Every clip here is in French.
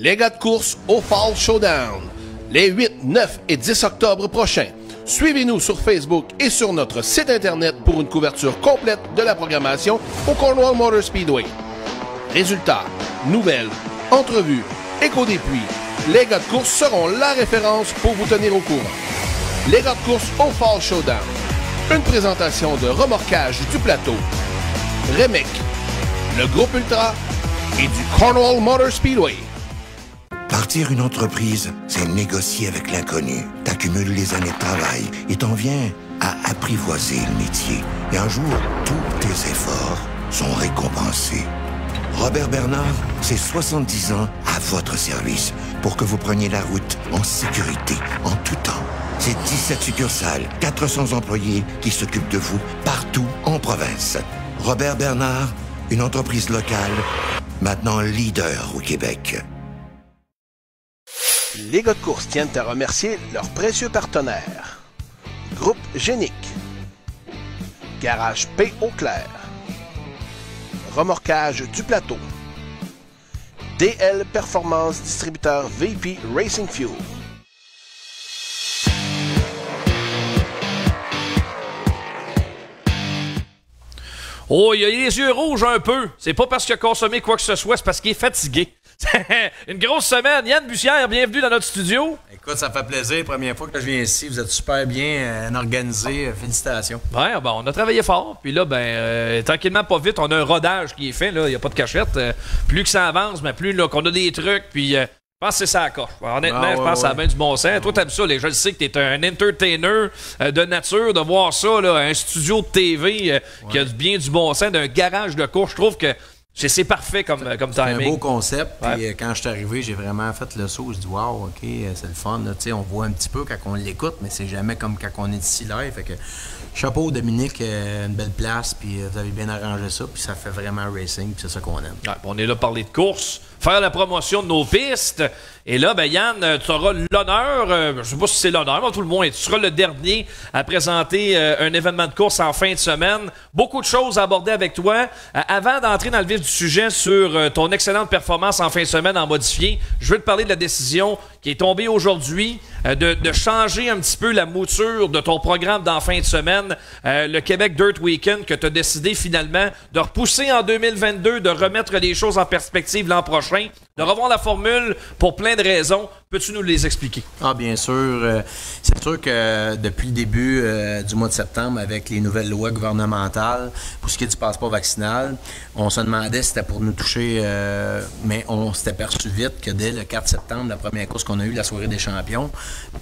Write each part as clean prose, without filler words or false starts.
Les gars de course au Fall Showdown, les 8, 9 et 10 octobre prochains. Suivez-nous sur Facebook et sur notre site Internet pour une couverture complète de la programmation au Cornwall Motor Speedway. Résultats, nouvelles, entrevues, échos des pluies, les gars de course seront la référence pour vous tenir au courant. Les gars de course au Fall Showdown, une présentation de Remorquage du Plateau, Remec, le Groupe Ultra et du Cornwall Motor Speedway. Partir une entreprise, c'est négocier avec l'inconnu. T'accumules les années de travail et t'en viens à apprivoiser le métier. Et un jour, tous tes efforts sont récompensés. Robert Bernard, c'est 70 ans à votre service pour que vous preniez la route en sécurité, en tout temps. C'est 17 succursales, 400 employés qui s'occupent de vous partout en province. Robert Bernard, une entreprise locale, maintenant leader au Québec. Les gars de course tiennent à remercier leurs précieux partenaires. Groupe Génique, Garage P. Auclair, Remorquage du Plateau, DL Performance Distributeur VP Racing Fuel. Oh, il a les yeux rouges un peu. C'est pas parce qu'il a consommé quoi que ce soit, c'est parce qu'il est fatigué. Une grosse semaine. Yann Bussière, bienvenue dans notre studio. Écoute, ça fait plaisir. Première fois que je viens ici. Vous êtes super bien organisé. Félicitations. Ouais, bon, on a travaillé fort. Puis là, tranquillement, pas vite, on a un rodage qui est fait. Il n'y a pas de cachette. Plus que ça avance, mais plus qu'on a des trucs. Puis je pense que c'est ça la coche. Honnêtement, je pense que ça a bien du bon sens. Toi, t'aimes ça. Je sais que t'es un entertainer de nature. De voir ça, là, un studio de TV qui a bien du bon sens, d'un garage de course. Je trouve que c'est parfait comme timing. C'est un beau concept. Ouais. Puis quand je suis arrivé, j'ai vraiment fait le saut. Je dis, wow, OK, c'est le fun. Là, on voit un petit peu quand on l'écoute, mais c'est jamais comme quand on est ici live. Fait que, chapeau, Dominique, une belle place. Puis vous avez bien arrangé ça. Puis ça fait vraiment racing. Puis c'est ça qu'on aime. Ouais, on est là pour parler de course, faire la promotion de nos pistes. Et là, Yann, tu auras l'honneur, je sais pas si c'est l'honneur, mais tout le monde, tu seras le dernier à présenter un événement de course en fin de semaine. Beaucoup de choses à aborder avec toi. Avant d'entrer dans le vif du sujet sur ton excellente performance en fin de semaine en modifié, je veux te parler de la décision qui est tombée aujourd'hui de changer un petit peu la mouture de ton programme d'en fin de semaine, le Québec Dirt Weekend, que tu as décidé finalement de repousser en 2022, de remettre les choses en perspective l'an prochain, de revoir la formule pour plein de raisons. Peux-tu nous les expliquer? Ah, bien sûr. C'est sûr que depuis le début du mois de septembre, avec les nouvelles lois gouvernementales, pour ce qui est du passeport vaccinal, on se demandait si c'était pour nous toucher, mais on s'était aperçu vite que dès le 4 septembre, la première course qu'on a eue, la soirée des champions,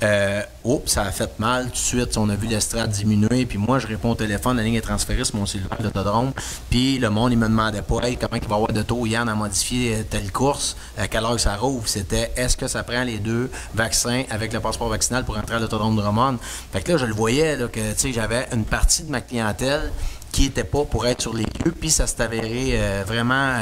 ça a fait mal tout de suite. On a vu l'estrade diminuer, puis moi, je réponds au téléphone, la ligne est transférée sur mon cellulaire d'Autodrome, puis le monde, il me demandait pas, hey, comment il va y avoir de taux, Yann, à modifier telle course, à quelle heure ça rouvre. C'était, est-ce que ça prend les deux vaccins avec le passeport vaccinal pour entrer à l'Autodrome de Drummond? Fait que là, je le voyais, là, que j'avais une partie de ma clientèle qui n'était pas pour être sur les lieux, puis ça s'est avéré vraiment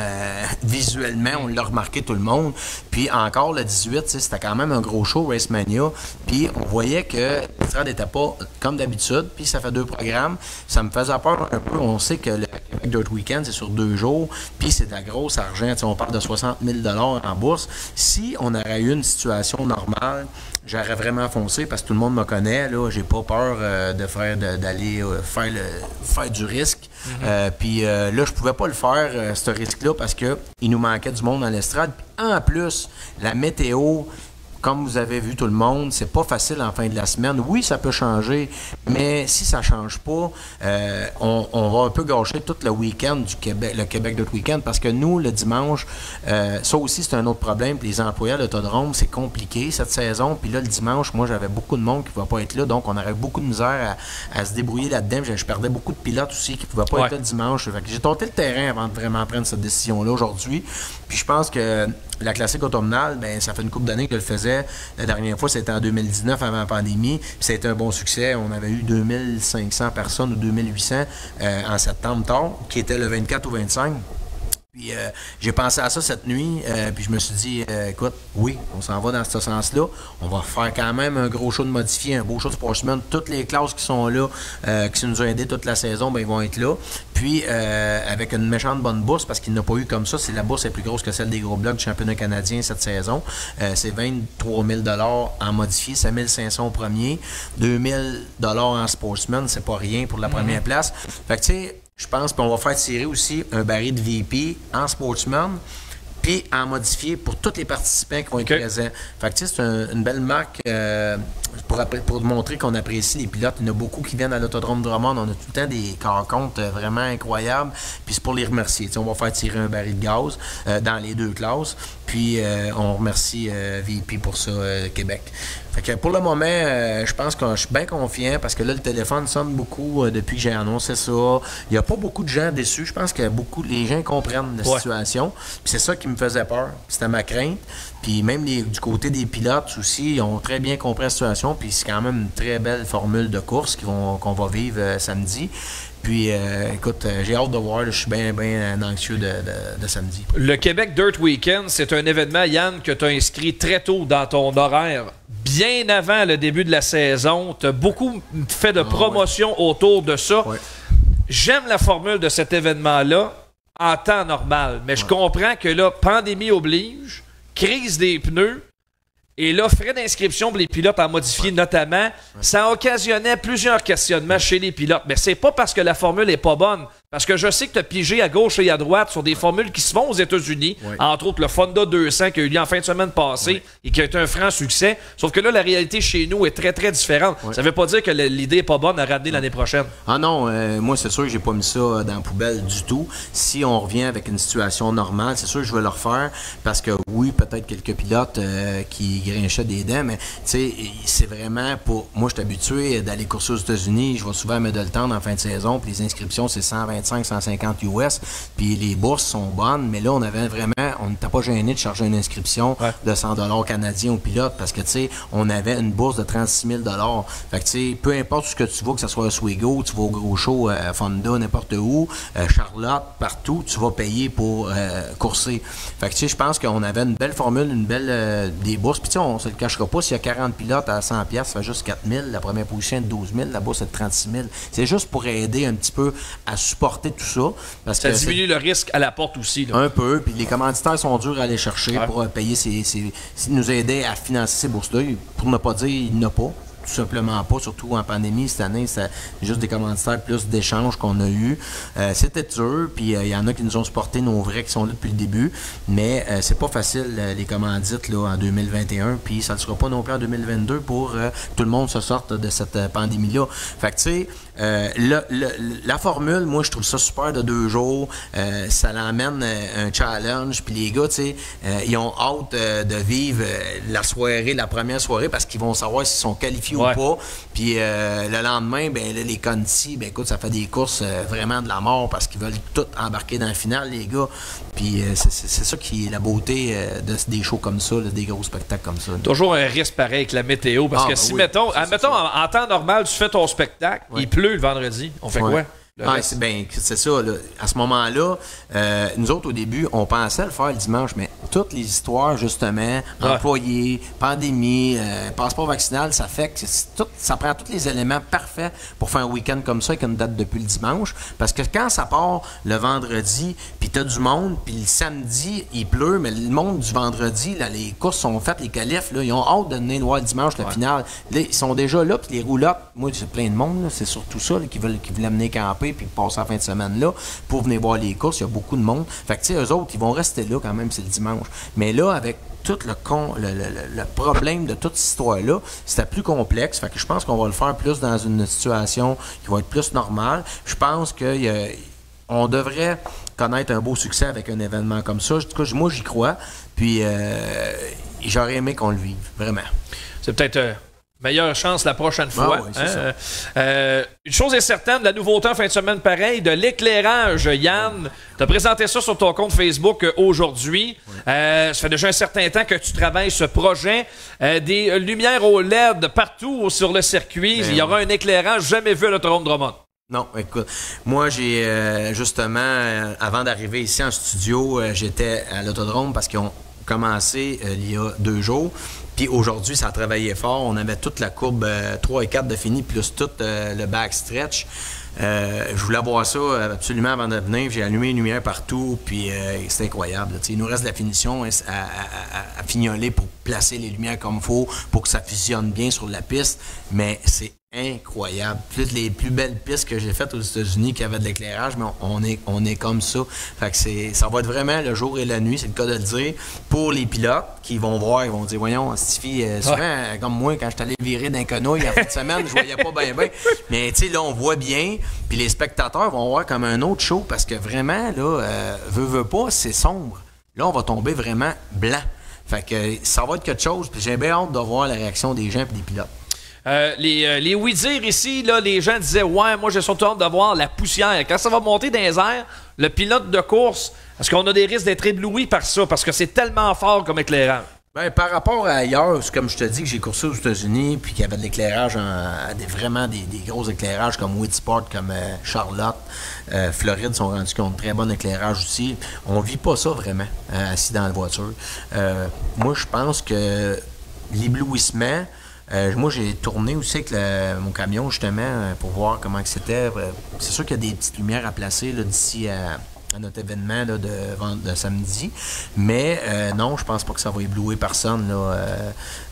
visuellement, on l'a remarqué tout le monde. Puis encore le 18, c'était quand même un gros show, Racemania, puis on voyait que l'estrade n'était pas comme d'habitude, puis ça fait 2 programmes. Ça me faisait peur un peu. On sait que le Québec Dirt Weekend, c'est sur 2 jours, puis c'est de la grosse argent. On parle de 60 000 $ en bourse. Si on aurait eu une situation normale, j'aurais vraiment foncé parce que tout le monde me connaît. Là, j'ai pas peur d'aller faire du risque. Puis là, je pouvais pas le faire, ce risque-là, parce que il nous manquait du monde dans l'estrade. Puis en plus, la météo, comme vous avez vu tout le monde, c'est pas facile en fin de la semaine. Oui, ça peut changer, mais si ça change pas, on va un peu gâcher tout le week-end du Québec, le Québec Dirt Weekend, parce que nous, le dimanche, ça aussi, c'est un autre problème. Puis les employés à l'Autodrome, c'est compliqué cette saison. Puis là, le dimanche, moi, j'avais beaucoup de monde qui ne va pas être là, donc on aurait beaucoup de misère à se débrouiller là-dedans. Je perdais beaucoup de pilotes aussi qui ne pouvaient pas être là le dimanche. Fait que j'ai tenté le terrain avant de vraiment prendre cette décision-là aujourd'hui. Puis je pense que la classique automnale, ça fait une couple d'années que je le faisais. La dernière fois, c'était en 2019, avant la pandémie. Puis ça a été un bon succès. On avait eu 2500 personnes ou 2800 en septembre tard, qui était le 24 ou 25. Puis j'ai pensé à ça cette nuit, puis je me suis dit, écoute, oui, on s'en va dans ce sens-là. On va faire quand même un gros show de modifié, un beau show de sportsman. Toutes les classes qui sont là, qui nous ont aidés toute la saison, ben, ils vont être là. Puis avec une méchante bonne bourse, parce qu'il n'a pas eu comme ça, c'est la bourse est plus grosse que celle des gros blocs du championnat canadien cette saison. C'est 23 000 en modifié, 5 500 au premier, 2 000 en sportsman, c'est pas rien pour la première place. Fait que tu sais, je pense qu'on va faire tirer aussi un baril de VP en sportsman, puis en modifié pour tous les participants qui vont être présents. Fait que tu sais, c'est une belle marque pour montrer qu'on apprécie les pilotes. Il y en a beaucoup qui viennent à l'Autodrome Drummond. On a tout le temps des rencontres vraiment incroyables. Puis c'est pour les remercier. Tu sais, on va faire tirer un baril de gaz dans les deux classes. Puis on remercie VP pour ça, Québec. Fait que pour le moment, je pense que je suis bien confiant parce que là, le téléphone sonne beaucoup depuis que j'ai annoncé ça. Il n'y a pas beaucoup de gens déçus. Je pense que les gens comprennent la situation. Puis c'est ça qui me faisait peur. C'était ma crainte. Puis même du côté des pilotes aussi, ils ont très bien compris la situation. Puis c'est quand même une très belle formule de course qu'on va vivre samedi. Puis, écoute, j'ai hâte de voir. Je suis bien anxieux de samedi. Le Québec Dirt Weekend, c'est un événement, Yann, que tu as inscrit très tôt dans ton horaire. Bien avant le début de la saison. Tu as beaucoup fait de promotion autour de ça. Ouais. J'aime la formule de cet événement-là en temps normal. Mais je comprends que là, pandémie oblige, crise des pneus. Et là, frais d'inscription pour les pilotes en modifié notamment, ça occasionnait plusieurs questionnements chez les pilotes. Mais c'est pas parce que la formule est pas bonne. Parce que je sais que tu as pigé à gauche et à droite sur des formules qui se font aux États-Unis, entre autres le Fonda 200 qui a eu lieu en fin de semaine passée et qui a été un franc succès. Sauf que là, la réalité chez nous est très, très différente. Ça veut pas dire que l'idée est pas bonne à ramener l'année prochaine. Ah non, moi, c'est sûr que j'ai pas mis ça dans la poubelle du tout. Si on revient avec une situation normale, c'est sûr que je vais le refaire parce que oui, peut-être quelques pilotes qui grinchaient des dents, mais tu sais, c'est vraiment pour... Moi, je suis habitué d'aller courser aux États-Unis. Je vais souvent à Middletown en fin de saison, puis les inscriptions, c'est 125-150 US, puis les bourses sont bonnes, mais là, on n'était pas gêné de charger une inscription de 100 $ canadiens aux pilotes parce que, tu sais, on avait une bourse de 36 000 $. Fait que, tu sais, peu importe ce que tu vas, que ce soit à Oswego, tu vas au gros show, Fonda, n'importe où, Charlotte, partout, tu vas payer pour courser. Fait que, tu sais, je pense qu'on avait une belle formule, une belle des bourses, puis tu sais, on se le cachera pas, s'il y a 40 pilotes à 100 $, ça fait juste 4 000, la première position est de 12 000, la bourse est de 36 000. C'est juste pour aider un petit peu à supporter tout ça. Parce ça que diminue le risque à la porte aussi. Là. Un peu, puis les commanditaires sont durs à aller chercher pour payer nous aider à financer ces bourses-là. Pour ne pas dire, il n'y en a pas. Tout simplement pas, surtout en pandémie cette année, c'est juste des commanditaires plus d'échanges qu'on a eu. C'était dur, puis il y en a qui nous ont supporté, nos vrais qui sont là depuis le début, mais c'est pas facile les commandites là, en 2021, puis ça ne sera pas non plus en 2022 pour que tout le monde se sorte de cette pandémie-là. Fait que tu sais, la formule, moi je trouve ça super de 2 jours, ça l'emmène un challenge, puis les gars, tu sais, ils ont hâte de vivre la soirée, la première soirée, parce qu'ils vont savoir s'ils sont qualifiés ou pas. Puis le lendemain, ben les Conti, ben écoute, ça fait des courses vraiment de la mort parce qu'ils veulent tout embarquer dans le final, les gars. Puis c'est ça qui est la beauté des shows comme ça, là, des gros spectacles comme ça. Toujours un risque pareil avec la météo, parce que si, mettons, en temps normal, tu fais ton spectacle, il pleut le vendredi, on fait quoi? C'est ça. Là. À ce moment-là, nous autres, au début, on pensait le faire le dimanche, mais toutes les histoires, justement, employés, pandémie, passeport vaccinal, ça fait que ça prend tous les éléments parfaits pour faire un week-end comme ça avec une date depuis le dimanche. Parce que quand ça part le vendredi, puis t'as du monde, puis le samedi, il pleut, mais le monde du vendredi, là, les courses sont faites, les qualifs, là, ils ont hâte de venir voir le dimanche, la finale. Là, ils sont déjà là, puis les roulottes, moi, j'ai plein de monde, là, c'est surtout ça là, qui voulaient amener camper puis passer la fin de semaine là pour venir voir les courses. Il y a beaucoup de monde. Fait que, tu sais, eux autres, ils vont rester là quand même, c'est le dimanche. Mais là, avec tout le problème de toute cette histoire-là, c'était plus complexe. Fait que je pense qu'on va le faire plus dans une situation qui va être plus normale. Je pense qu'on devrait connaître un beau succès avec un événement comme ça. En tout cas, moi, j'y crois. Puis, j'aurais aimé qu'on le vive, vraiment. C'est peut-être... meilleure chance la prochaine fois. Une chose est certaine, la nouveauté en fin de semaine pareil, de l'éclairage, Yann. Tu as présenté ça sur ton compte Facebook aujourd'hui. Ça fait déjà un certain temps que tu travailles ce projet. Des lumières au LED partout sur le circuit. Il y aura un éclairage jamais vu à l'Autodrome Drummond. Non, écoute, moi j'ai justement, avant d'arriver ici en studio, j'étais à l'autodrome parce qu'ils ont commencé il y a 2 jours. Puis aujourd'hui, ça a travaillé fort. On avait toute la courbe 3 et 4 de fini, plus tout le backstretch. Je voulais voir ça absolument avant de venir. J'ai allumé les lumières partout, puis c'est incroyable. Il nous reste de la finition à fignoler pour placer les lumières comme il faut, pour que ça fusionne bien sur la piste. Mais c'est incroyable. Toutes les plus belles pistes que j'ai faites aux États-Unis qui avaient de l'éclairage, mais on est comme ça. Fait que ça va être vraiment le jour et la nuit, c'est le cas de le dire. Pour les pilotes qui vont voir, ils vont dire, voyons, Stifi, souvent, comme moi, quand je suis allé virer d'un canouille en fin de semaine, je voyais pas bien. Mais tu sais, là, on voit bien, puis les spectateurs vont voir comme un autre show, parce que vraiment, là, veut pas, c'est sombre. Là, on va tomber vraiment blanc. Fait que ça va être quelque chose, puis j'ai bien hâte de voir la réaction des gens et des pilotes. Les oui-dire ici, là, les gens disaient « Ouais, moi j'ai surtout hâte de voir la poussière. » Quand ça va monter dans les airs, le pilote de course, est-ce qu'on a des risques d'être ébloui par ça? Parce que c'est tellement fort comme éclairage. Ben, par rapport à ailleurs, comme je te dis que j'ai coursé aux États-Unis puis qu'il y avait de l'éclairage, vraiment des gros éclairages comme Whitsport, comme Charlotte, Floride sont rendus qui ont de très bon éclairage aussi. On vit pas ça vraiment assis dans la voiture. Moi, je pense que l'éblouissement... moi, j'ai tourné aussi avec mon camion, justement, pour voir comment c'était. C'est sûr qu'il y a des petites lumières à placer là, d'ici à notre événement là, de samedi. Mais non, je pense pas que ça va éblouir personne. Là,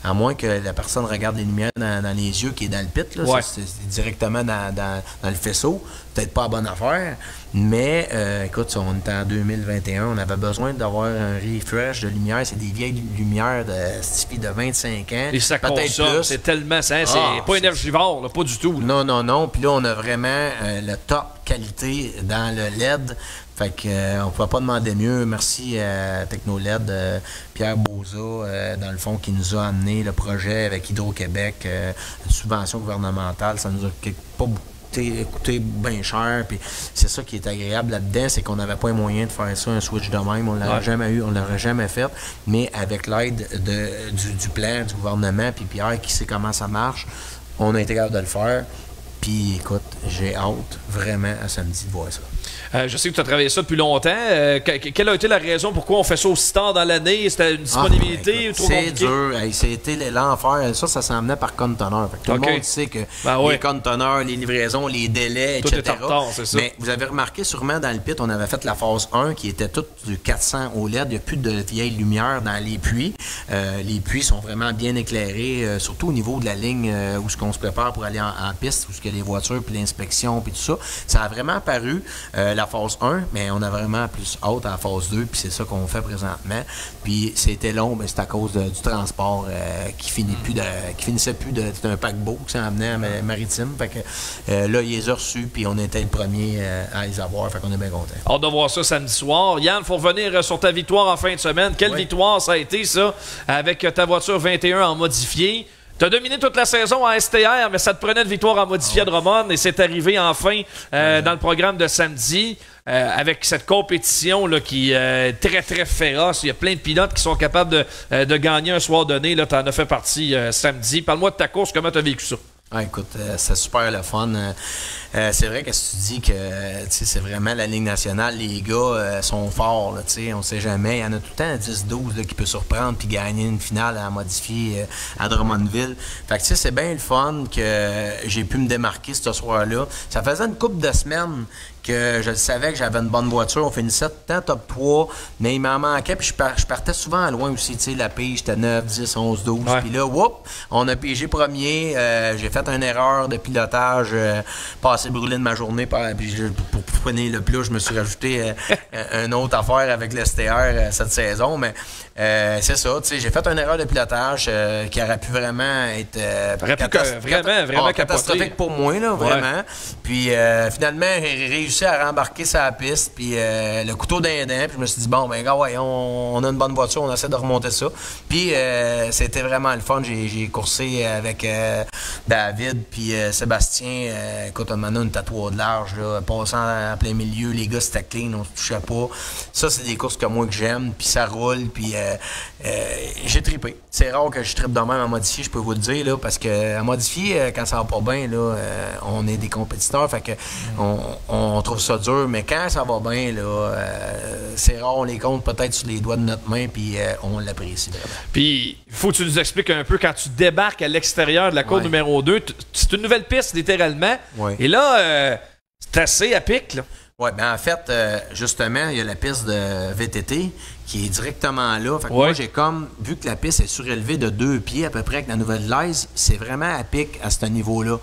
à moins que la personne regarde les lumières dans les yeux qui est dans le pit. Là, ouais. c'est directement dans le faisceau. Peut-être pas la bonne affaire. Mais écoute, on était en 2021. On avait besoin d'avoir un refresh de lumière. C'est des vieilles lumières de 25 ans. Et ça consomme. C'est tellement... C'est pas énergivore, là, pas du tout. Là. Non. Puis là, on a vraiment le top qualité dans le LED. Fait qu'on ne pouvait pas demander mieux. Merci à TechnoLED, Pierre Boza, dans le fond, qui nous a amené le projet avec Hydro-Québec, une subvention gouvernementale. Ça nous a pas coûté bien cher. Puis c'est ça qui est agréable là-dedans, c'est qu'on n'avait pas les moyens de faire ça, un switch de même. On l'aurait jamais eu, on l'aurait jamais fait. Mais avec l'aide du plan du gouvernement, puis Pierre qui sait comment ça marche, on a été capable de le faire. Puis écoute, j'ai hâte vraiment à samedi de voir ça. Je sais que tu as travaillé ça depuis longtemps. Quelle a été la raison pourquoi on fait ça aussi tard dans l'année? C'était une disponibilité écoute, trop compliquée? C'est dur. C'était l'enfer. Ça s'en venait par conteneur. Tout le monde sait que les conteneurs, les livraisons, les délais, tout etc. Est en retard, c'est ça. Mais vous avez remarqué sûrement dans le pit, on avait fait la phase 1 qui était toute du 400 OLED. Il n'y a plus de vieilles lumières dans les puits. Les puits sont vraiment bien éclairés, surtout au niveau de la ligne où on se prépare pour aller en piste, où il y a les voitures, puis l'inspection, puis tout ça. Ça a vraiment apparu la phase 1, mais on a vraiment plus hâte à la phase 2, puis c'est ça qu'on fait présentement. Puis c'était long, mais c'est à cause du transport qui finissait plus c'est un paquebot qui s'en venait à Maritime. Fait que là, il les a reçus, puis on était le premier à les avoir. Fait qu'on est bien contents. Hâte de voir ça samedi soir. Yann, il faut revenir sur ta victoire en fin de semaine. Quelle victoire ça a été, ça, avec ta voiture 21 en modifié? Tu as dominé toute la saison en STR, mais ça te prenait une victoire en modifié de Drummond et c'est arrivé enfin dans le programme de samedi avec cette compétition là, qui est très, très féroce. Il y a plein de pilotes qui sont capables de gagner un soir donné. Tu en as fait partie samedi. Parle-moi de ta course, comment tu as vécu ça? Ah, écoute, c'est super le fun. C'est vrai que tu dis que c'est vraiment la Ligue nationale, les gars sont forts, là, on sait jamais. Il y en a tout le temps 10-12 qui peut surprendre puis gagner une finale à modifier à Drummondville. Fait que c'est bien le fun que j'ai pu me démarquer ce soir-là. Ça faisait une couple de semaines que je savais que j'avais une bonne voiture. On finissait tout le temps top 3, mais il m'en manquait. Puis je partais souvent à loin aussi. La pige, j'étais 9, 10, 11, 12. Puis là, on a pigé premier. J'ai fait une erreur de pilotage, passé brûlé de ma journée. Puis pour finir le plus, je me suis rajouté une autre affaire avec l'STR cette saison. Mais c'est ça. J'ai fait une erreur de pilotage qui aurait pu vraiment être vraiment catastrophique pour moi, là, vraiment. Puis finalement, j'ai réussi réussi à rembarquer sa piste, puis le couteau d'un dent, puis je me suis dit, bon, ben, gars, ouais, on a une bonne voiture, on essaie de remonter ça. Puis c'était vraiment le fun. J'ai coursé avec David, puis Sébastien. Écoute, on a une tatouage de large, là, passant en plein milieu, les gars, c'était clean, on se touchait pas. Ça, c'est des courses que moi que j'aime, puis ça roule, puis j'ai trippé. C'est rare que je trippe de même à modifier, je peux vous le dire, là, parce que à modifier, quand ça va pas bien, là, on est des compétiteurs, fait que on trouve ça dur, mais quand ça va bien, là, c'est rare, on les compte peut-être sur les doigts de notre main, puis on l'apprécie vraiment. Puis, il faut que tu nous expliques un peu, quand tu débarques à l'extérieur de la course numéro 2, c'est une nouvelle piste, littéralement, et là, c'est assez à pic, là. Oui, bien en fait, justement, il y a la piste de VTT qui est directement là. Fait que moi, j'ai comme, vu que la piste est surélevée de 2 pieds à peu près avec la nouvelle glaise, c'est vraiment à pic à ce niveau-là.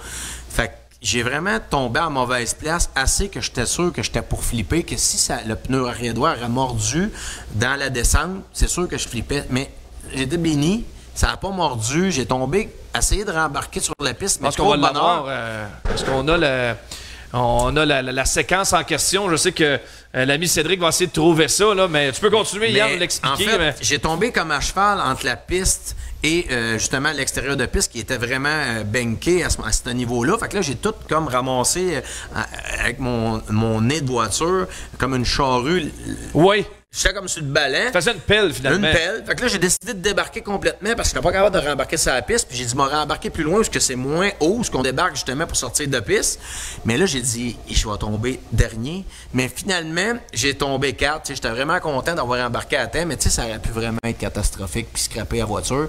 Fait que j'ai vraiment tombé en mauvaise place assez que j'étais sûr que j'étais pour flipper, que si le pneu arrière droit aurait mordu dans la descente, c'est sûr que je flippais. Mais j'étais béni, ça n'a pas mordu, j'ai tombé, essayé de rembarquer sur la piste, mais trop de bonheur. Parce qu'on a On a la séquence en question. Je sais que l'ami Cédric va essayer de trouver ça, là, mais tu peux continuer, Yann, de l'expliquer. En fait, j'ai tombé comme à cheval entre la piste et justement l'extérieur de piste qui était vraiment banké à ce niveau-là. Fait que là, j'ai tout comme ramassé avec mon nez de voiture, comme une charrue. Oui. J'étais comme sur le ballon. Tu faisais une pelle, finalement. Une pelle. Fait que là, j'ai décidé de débarquer complètement parce que je n'étais pas capable de rembarquer sur la piste. Puis j'ai dit, je vais rembarquer plus loin parce que c'est moins haut, ce qu'on débarque justement pour sortir de piste. Mais là, j'ai dit, je vais tomber dernier. Mais finalement, j'ai tombé 4. J'étais vraiment content d'avoir embarqué à temps. Mais tu sais, ça aurait pu vraiment être catastrophique puis scraper la voiture.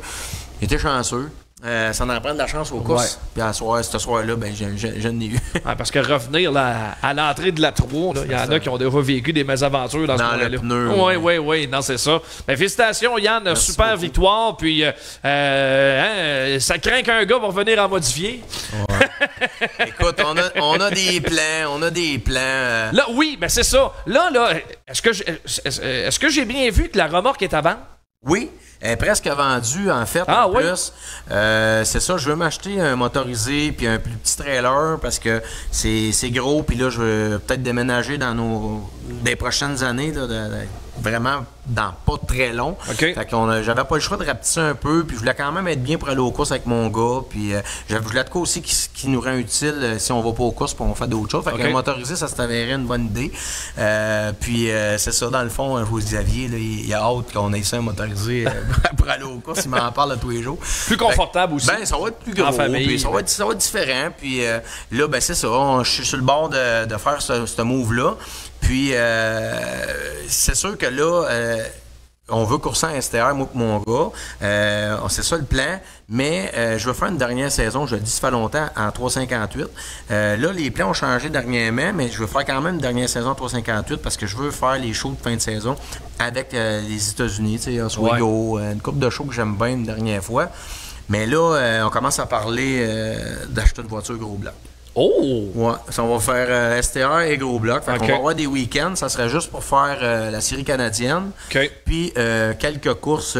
J'étais chanceux. Ça en prend de la chance aux courses. Puis ce soir-là, ben, je n'ai eu. Parce que revenir là, à l'entrée de la 3, il y en a qui ont déjà vécu des mésaventures dans ce moment-là. Oui, non, c'est ça. Ben, félicitations, Yann. Merci super beaucoup. Victoire. Puis, ça craint qu'un gars va revenir en modifier. Ouais. Écoute, on a des plans. Là, oui, ben c'est ça. Là, est-ce que j'ai bien vu que la remorque est à vendre? Oui. Elle est presque vendue, en fait, plus. C'est ça, je veux m'acheter un motorisé puis un plus petit trailer parce que c'est gros. Puis là, je veux peut-être déménager dans des prochaines années, là, vraiment dans pas très long. Okay. Fait que j'avais pas le choix de rapetisser un peu. Puis je voulais quand même être bien pour aller aux courses avec mon gars. Puis je voulais de quoi aussi qui nous rend utile si on va pas aux courses pour on fait d'autres choses. Fait qu'un motorisé, ça se t'avérait une bonne idée. Puis c'est ça, dans le fond, vous Xavier, là, il a hâte qu'on ait ça un motorisé pour aller aux courses. Il m'en parle tous les jours. Plus confortable aussi. Ben, ça va être plus gros. En famille, puis ça va être différent. Puis là, ben c'est ça. Je suis sur le bord de faire ce move-là. Puis, c'est sûr que là, on veut courser en STR, moi et mon gars. C'est ça le plan. Mais je veux faire une dernière saison, je le dis, ça fait longtemps, en 358. Là, les plans ont changé dernièrement, mais je veux faire quand même une dernière saison en 358 parce que je veux faire les shows de fin de saison avec les États-Unis, tu sais, Oswego, une couple de shows que j'aime bien une dernière fois. Mais là, on commence à parler d'acheter une voiture gros bloc. Oh! Ouais, ça, on va faire STR et gros bloc. Fait qu'on va avoir des week-ends. Ça serait juste pour faire la série canadienne. Puis quelques courses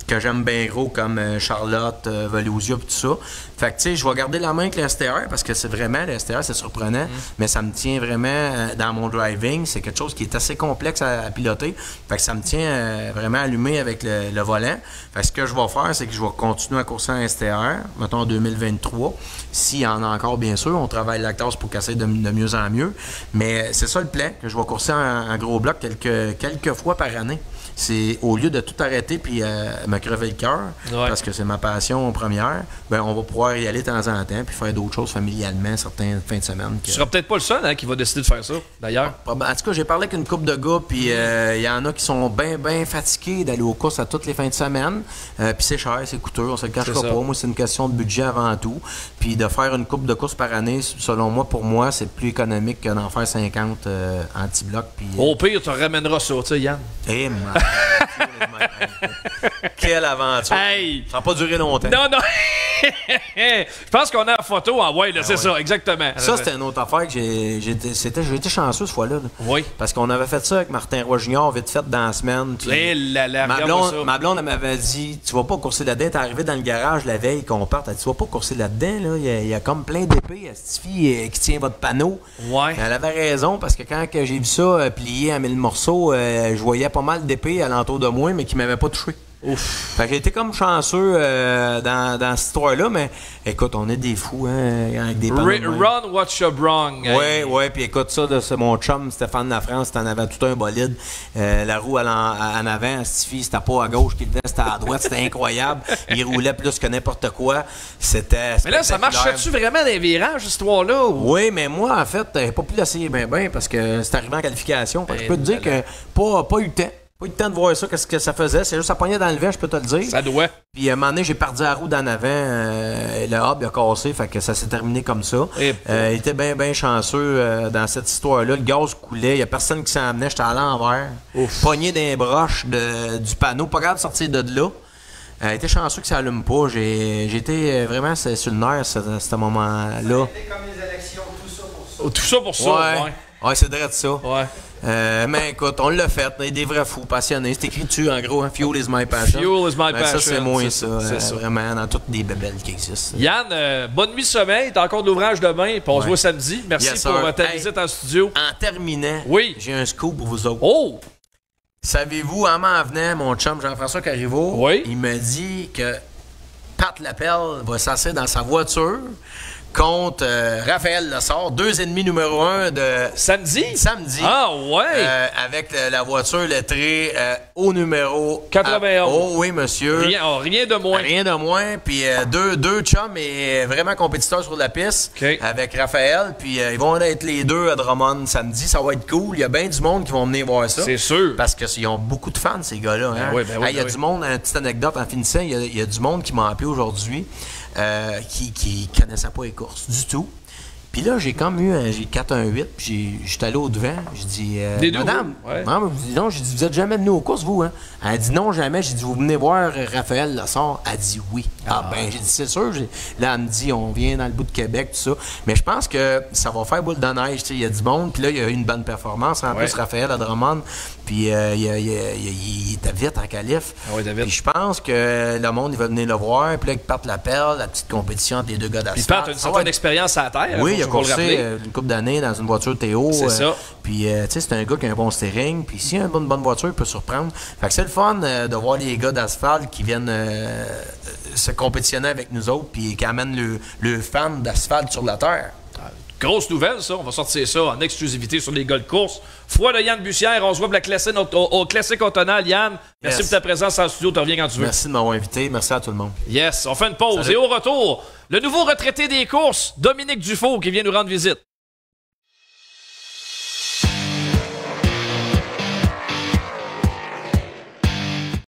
que j'aime bien gros comme Charlotte, Volusia puis tout ça. Fait que tu sais, je vais garder la main avec le STR parce que c'est vraiment, le STR c'est surprenant, mais ça me tient vraiment dans mon driving. C'est quelque chose qui est assez complexe à piloter. Fait que ça me tient vraiment allumé avec le volant. Fait que ce que je vais faire, c'est que je vais continuer à courser en STR, mettons en 2023. S'il y en a encore, bien sûr, on travaille la classe pour casser de mieux en mieux. Mais c'est ça le plan, que je vais courser en gros bloc quelques fois par année. C'est au lieu de tout arrêter puis me crever le cœur, parce que c'est ma passion première, ben on va pouvoir y aller de temps en temps puis faire d'autres choses familialement certaines fins de semaine. Tu seras peut-être pas le seul qui va décider de faire ça, d'ailleurs. En tout cas, j'ai parlé avec une couple de gars puis il y en a qui sont bien fatigués d'aller aux courses à toutes les fins de semaine. Puis c'est cher, c'est coûteux, on se le cachera pas. Moi, c'est une question de budget avant tout. Puis de faire une couple de courses par année, selon moi, pour moi, c'est plus économique que d'en faire 50 anti-bloc. Au pire, tu ramèneras ça, tu sais, Yann. Quelle aventure! Hey. Ça n'a pas duré longtemps. Non. Je pense qu'on a la photo en ouais, là, c'est ça, exactement. Ça, c'était une autre affaire que j'ai été chanceux cette fois-là. Oui. Parce qu'on avait fait ça avec Martin Roy Junior vite fait dans la semaine. Ma blonde, elle m'avait dit, tu vas pas courser là-dedans. T'es arrivé dans le garage la veille qu'on parte. Elle dit, tu vas pas courser là-dedans. Là. Il y a comme plein d'épées à cette fille qui tient votre panneau. Ouais. Elle avait raison parce que quand j'ai vu ça plié en 1000 morceaux, je voyais pas mal d'épées alentour de moi, mais qui m'avaient pas touché. Ouf. Fait que j'ai été comme chanceux dans cette histoire-là, mais écoute, on est des fous, hein, avec des panneaux. Run what you brung. Ouais, puis écoute ça, c'est mon chum Stéphane Lafrance, t'en avais tout un bolide. La roue en avant, Stifi, c'était pas à gauche qui venait, c'était à droite, c'était incroyable. Il roulait plus que n'importe quoi. C'était. Mais là, ça marchait-tu vraiment dans les virages, cette histoire-là? Ou... Oui, mais moi, en fait, j'ai pas pu l'essayer bien parce que c'est arrivé en qualification. Fait que je peux te dire que pas eu le temps. Pas eu le temps de voir ça, qu'est-ce que ça faisait. C'est juste ça pognait dans le vent, je peux te le dire. Ça doit. Puis à un moment donné, j'ai perdu la roue d'en avant. Le hub il a cassé, fait que ça s'est terminé comme ça. Il était bien chanceux dans cette histoire-là. Le gaz coulait, il n'y a personne qui s'en amenait. J'étais à l'envers. Pogné dans les broches du panneau, pas capable de sortir de là. Il était chanceux que ça allume pas. J'étais vraiment sur le nerf à ce moment-là. C'était comme les élections, tout ça pour ça. Tout ça pour ça, ouais, c'est vrai de ça. Ouais. Mais écoute, on l'a fait. On est des vrais fous passionnés. C'est écrit dessus, en gros, hein, Fuel is my passion. Fuel is my passion. Ça, c'est moins ça. Vraiment, dans toutes les bébelles qui existent. Yann, bonne nuit de sommeil. T'as encore de l'ouvrage demain. Puis on se voit samedi. Merci pour ta visite en studio. En terminant, j'ai un scoop pour vous autres. Oh! Savez-vous, en m'en venant, mon chum Jean-François Carriveau, il me dit que Pat Lapelle va s'asseoir dans sa voiture contre Raphaël Lessard, 2 ennemis numéro 1 de... Samedi? Ah ouais! Avec la voiture lettrée au numéro... 91. Oh oui, monsieur. Rien de moins. Rien de moins. Puis deux chums et vraiment compétiteurs sur la piste avec Raphaël. Puis ils vont être les deux à Drummond samedi. Ça va être cool. Il y a bien du monde qui vont venir voir ça. C'est sûr. Parce qu'ils ont beaucoup de fans, ces gars-là. Hein? Il y a du monde, une petite anecdote en finissant, il y a du monde qui m'a appelé aujourd'hui qui connaissait pas les courses du tout. Puis là, j'ai comme eu j'ai 418, puis j'étais allé au devant. J'ai dit, madame, non, j'ai dit, vous êtes jamais venu aux courses, vous, hein? Elle a dit non, jamais. J'ai dit, vous venez voir Raphaël Lessard? Elle a dit oui. J'ai dit, c'est sûr. Là, elle me dit, on vient dans le bout de Québec, tout ça. Mais je pense que ça va faire boule de neige. Il y a du monde, puis là, il y a eu une bonne performance. En plus, Raphaël à Drummond, puis il était vite en qualif. Puis je pense que le monde, il va venir le voir. Puis là, il parte la perle, la petite compétition entre les deux gars d'asphalte. Puis Pat a une certaine expérience à la terre. Oui, il a coursé une couple d'années dans une voiture Théo. C'est ça. Puis, tu sais, c'est un gars qui a un bon steering. Puis, s'il a une bonne voiture, il peut surprendre. Fait que c'est le fun de voir les gars d'asphalte qui viennent se compétitionner avec nous autres. Puis, qui amènent le fan d'asphalte sur la terre. Grosse nouvelle, ça. On va sortir ça en exclusivité sur les gars de course. Foi de Yann Bussière. On se voit pour la classique automnale. Yann, merci pour ta présence en studio. Tu reviens quand tu veux. Merci de m'avoir invité. Merci à tout le monde. Yes, on fait une pause. Salut. Et au retour, le nouveau retraité des courses, Dominique Dufault, qui vient nous rendre visite.